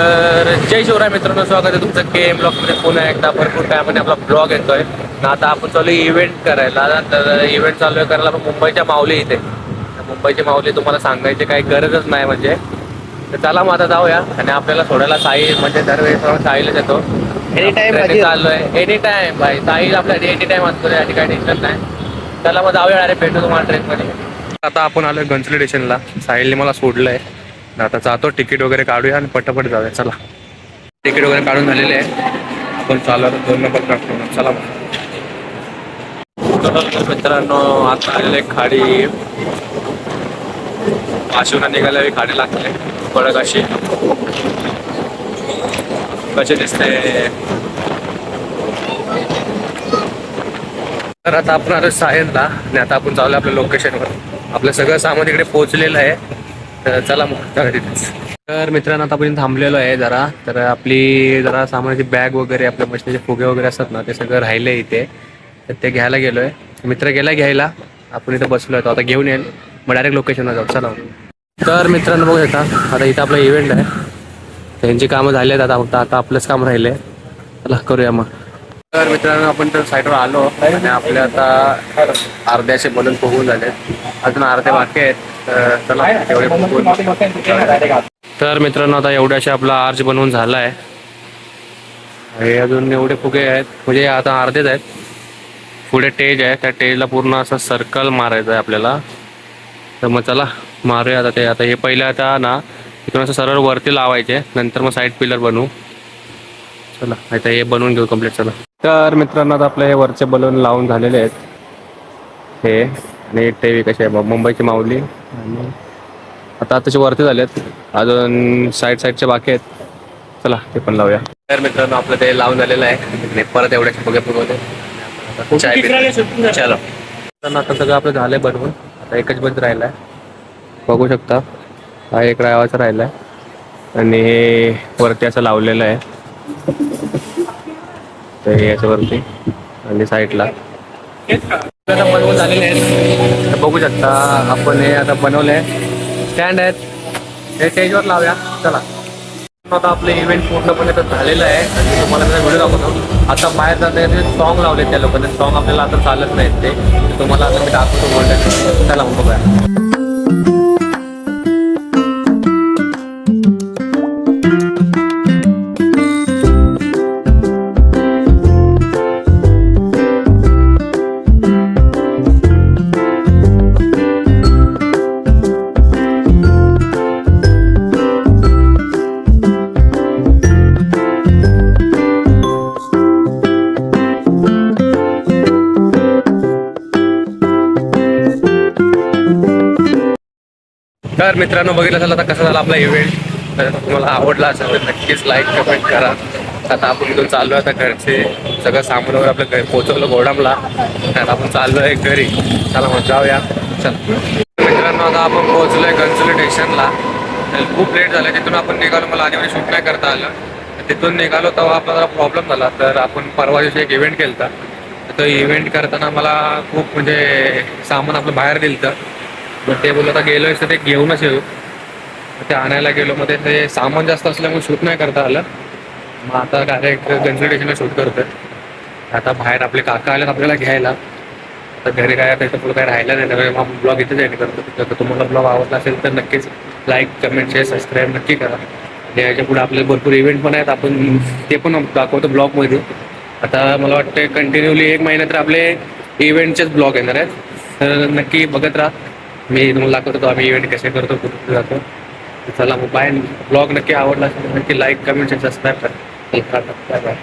तर जय शिवराय मित्रांनो, स्वागत आहे तुमचं के एम ब्लॉगमध्ये. पुन्हा एकदा भरपूर टायमाने आपला ब्लॉग येतोय. आता आपण चालू इव्हेंट करायला. तर इव्हेंट चालू आहे करायला मुंबईच्या माऊली इथे. मुंबईची माऊली तुम्हाला सांगायची काही गरजच नाही म्हणजे. तर चला मग आता जाऊया. आणि आपल्याला सोडायला साई म्हणजे दरवेळेस साईलाच येतो. एनी टाइम चालू आहे एनी टाइम भाई. साई आपल्या एनी टाइम असतो, याची काही टेन्शन नाही. चला मग जाऊया. अरे भेटू तुम्हाला ट्रेनमध्ये. आता आपण आलोय घनसोली स्टेशनला. साहिलने मला सोडलंय. आता जातो, तिकीट वगैरे काढूया आणि पटापट जाऊया. चला, तिकीट वगैरे काढून झालेले आहे. आपण चालू 2 नंबर प्लॅटफॉर्म. चला मित्रांनो, आता आलेले खाडी वाशिवला निघायला खाडी लागते कडक अशी. कसे दिसते. तर आता आपण आलो सायनला आणि आता आपण चालू आपल्या लोकेशनवर. आपलं सगळं सामान तिकडे पोहोचलेलं आहे. तर चला मग तिथेच. तर मित्रांनो, आता आपण थांबलेलो आहे जरा. तर आपली जरा सामानाची बॅग वगैरे, आपल्या मशीनचे फुगे वगैरे असतात ना, ते सगळं राहिले इथे. तर ते घ्यायला गेलोय. मित्र गेला घ्यायला. आपण इथं बसलो आहे. आता घेऊन येईल मग डायरेक्ट लोकेशनला जाऊ. चला. तर मित्रांनो बघू शकता, आता इथं आपला इव्हेंट आहे. त्यांची कामं झाली आहेत. आता आपलंच काम राहिले. चला करूया मग. तर मित्रांनो, आपण तर साईडवर आलो आणि आपले आता अर्ध्याचे बलून फुगून झाले. अजून अर्धे बाकी आहेत. तर चला तेवढे फुगून. तर मित्रांनो, आता एवढ्याशे आपला आर्च बनवून झाला आहे. हे अजून एवढे फुगे आहेत, म्हणजे आता अर्धेच आहेत. पुढे टेज आहे, त्या टेजला पूर्ण असं सर्कल मारायचं आहे आपल्याला. तर मग चला मारूया आता ते. आता हे पहिले आता ना इथून असं सरळ वरती लावायचे, नंतर मग साईड पिलर बनवू. चला आता हे बनवून घेऊ कम्प्लीट. चला. तर मित्रांनो, आता आपले हे वरचे बलून लावून झालेले आहेत. हे आणि टेवी कसे आहे मुंबईची माऊली. आणि आता तसे वरती झालेत, अजून साईडचे बाकी आहेत. चला ते पण लावूया. तर मित्रांनो, आपलं ते लावून झालेलं आहे आणि परत एवढ्या फुगे फुगवते. चलो. तर आता सगळं आपलं झालंय बनवून. आता एकच बंद राहिला आहे, बघू शकता. हा एक राहावाचा राहिला आहे आणि हे वरती असं लावलेलं आहे. तर हे याच्यावरती आणि साईडला बनवून झालेले आहेत. तर बघू शकता आपण हे आता बनवले स्टँड आहेत, हे स्टेजवर लावूया. चला. आता आपलं इव्हेंट पूर्णपणे तर झालेलं आहे आणि तुम्हाला मी व्हिडिओ दाखवतो. आता बाहेर जाता सॉन्ग लावले त्या लोकांनी. सॉन्ग आपल्याला आता चालत नाहीत ते तुम्हाला आता मी दाखवतो बोलतो. चला मग बघूया. तर मित्रांनो, बघितलं असेल आता कसा झाला आपला इव्हेंट. तर तुम्हाला आवडला असेल तर नक्कीच लाईक कमेंट करा. आता आपण इथून चाललो आहे. आता घरचे सगळं सामान वगैरे आपलं घर पोहोचवलं गोडामला. आता आपण चाललो आहे घरी. चला मग जाऊया. चला मित्रांनो, आता आपण पोहोचलो आहे घनसोली स्टेशनला. खूप लेट झालं. तिथून आपण निघालो, मला आधी शूट नाही करता आलं. तिथून निघालो तेव्हा आपला जरा प्रॉब्लेम झाला. तर आपण परवा दिवशी एक इव्हेंट केला होता. तो इव्हेंट करताना मला खूप म्हणजे सामान आपलं बाहेर दिलं. मग ते बोललं आता गेलो आहे तर ते घेऊनच येऊ. ते आणायला गेलो. मध्ये ते सामान जास्त असल्यामुळे शूट नाही करता आलं. मग आता डायरेक्ट घनसोली स्टेशनला शूट करतोय. आता बाहेर आपले काका आलेत आपल्याला घ्यायला. तर घरी काय आता पुढं काय राहिलं नाही. त्यामुळे मग ब्लॉग इथेच एंड करतो. जर तुम्हाला ब्लॉग आवडला असेल तर नक्कीच लाईक कमेंट शेअर सबस्क्राईब नक्की करा. आणि याच्या पुढे आपले भरपूर इव्हेंट पण आहेत, आपण ते पण दाखवतो ब्लॉगमध्ये. आता मला वाटतं कंटिन्यूली 1 महिना तर आपले इव्हेंटचेच ब्लॉग येणार आहेत. तर नक्की बघत राहा. मी तुम्हाला दाखवतो आम्ही इव्हेंट कसे करतो, कुठे जातो. चला मग बाय. ब्लॉग नक्की आवडला असेल तर नक्की लाईक कमेंट सबस्क्राईब करा. Bye bye.